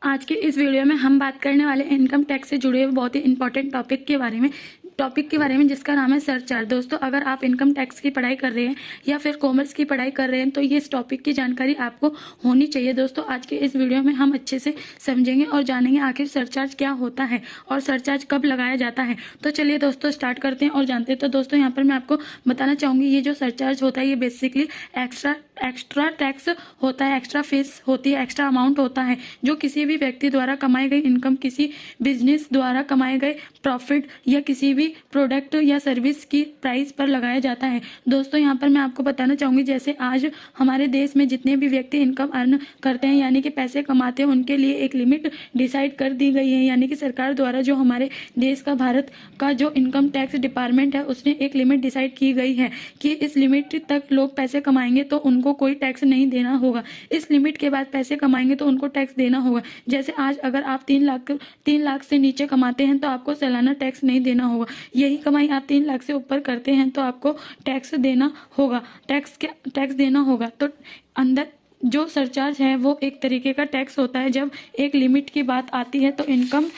आज के इस वीडियो में हम बात करने वाले इनकम टैक्स से जुड़े हुए बहुत ही इंपॉर्टेंट टॉपिक के बारे में जिसका नाम है सरचार्ज। दोस्तों, अगर आप इनकम टैक्स की पढ़ाई कर रहे हैं या फिर कॉमर्स की पढ़ाई कर रहे हैं तो ये इस टॉपिक की जानकारी आपको होनी चाहिए। दोस्तों, आज के इस वीडियो में हम अच्छे से समझेंगे और जानेंगे आखिर सरचार्ज क्या होता है और सरचार्ज कब लगाया जाता है। तो चलिए दोस्तों स्टार्ट करते हैं और जानते हैं। तो दोस्तों, यहाँ पर मैं आपको बताना चाहूँगी, ये जो सरचार्ज होता है ये बेसिकली एक्स्ट्रा टैक्स होता है, एक्स्ट्रा फीस होती है, एक्स्ट्रा अमाउंट होता है जो किसी भी व्यक्ति द्वारा कमाई गई इनकम, किसी बिजनेस द्वारा कमाए गए प्रॉफिट या किसी भी प्रोडक्ट या सर्विस की प्राइस पर लगाया जाता है। दोस्तों, यहाँ पर मैं आपको बताना चाहूँगी, जैसे आज हमारे देश में जितने भी व्यक्ति इनकम अर्न करते हैं यानी कि पैसे कमाते हैं उनके लिए एक लिमिट डिसाइड कर दी गई है, यानी कि सरकार द्वारा जो हमारे देश का, भारत का जो इनकम टैक्स डिपार्टमेंट है उसने एक लिमिट डिसाइड की गई है कि इस लिमिट तक लोग पैसे कमाएंगे तो उनको कोई टैक्स नहीं देना होगा। इस लिमिट के बाद पैसे कमाएंगे तो उनको टैक्स देना होगा। जैसे आज अगर आप 3 लाख से नीचे कमाते हैं तो आपको सालाना टैक्स नहीं देना होगा। यही कमाई आप 3 लाख से ऊपर करते हैं तो आपको टैक्स देना होगा। टैक्स देना होगा। तो अंदर जो सरचार्ज है वो एक तरीके का टैक्स होता है। जब एक लिमिट की बात आती है तो इनकम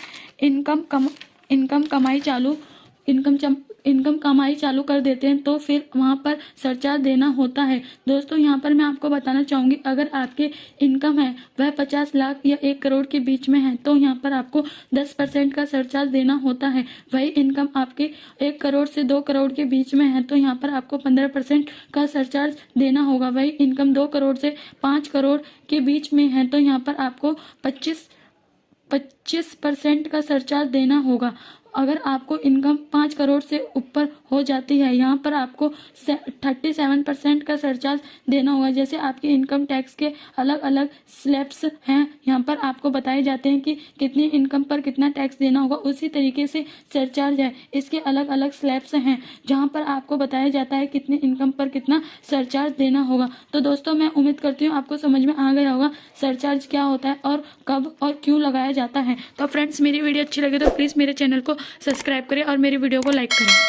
कमाई चालू कर देते हैं तो फिर वहाँ पर सरचार्ज देना होता है। दोस्तों, यहाँ पर मैं आपको बताना चाहूँगी, अगर आपके इनकम है वह 50 लाख या 1 करोड़ के बीच में है तो यहाँ पर आपको 10% का सरचार्ज देना होता है। वही इनकम आपके 1 करोड़ से 2 करोड़ के बीच में है तो यहाँ पर आपको 15% का सरचार्ज देना होगा। वही इनकम 2 करोड़ से 5 करोड़ के बीच में है तो यहाँ पर आपको 25% का सरचार्ज देना होगा। अगर आपको इनकम 5 करोड़ से ऊपर हो जाती है यहाँ पर आपको 37% का सरचार्ज देना होगा। जैसे आपकी इनकम टैक्स के अलग अलग स्लैब्स हैं, यहाँ पर आपको बताए जाते हैं कि कितनी इनकम पर कितना टैक्स देना होगा, उसी तरीके से सरचार्ज है, इसके अलग अलग स्लैब्स हैं जहाँ पर आपको बताया जाता है कितनी इनकम पर कितना सरचार्ज देना होगा। तो दोस्तों, मैं उम्मीद करती हूँ आपको समझ में आ गया होगा सरचार्ज क्या होता है और कब और क्यों लगाया जाता है। तो फ्रेंड्स, मेरी वीडियो अच्छी लगे तो प्लीज़ मेरे चैनल को सब्सक्राइब करें और मेरी वीडियो को लाइक करें।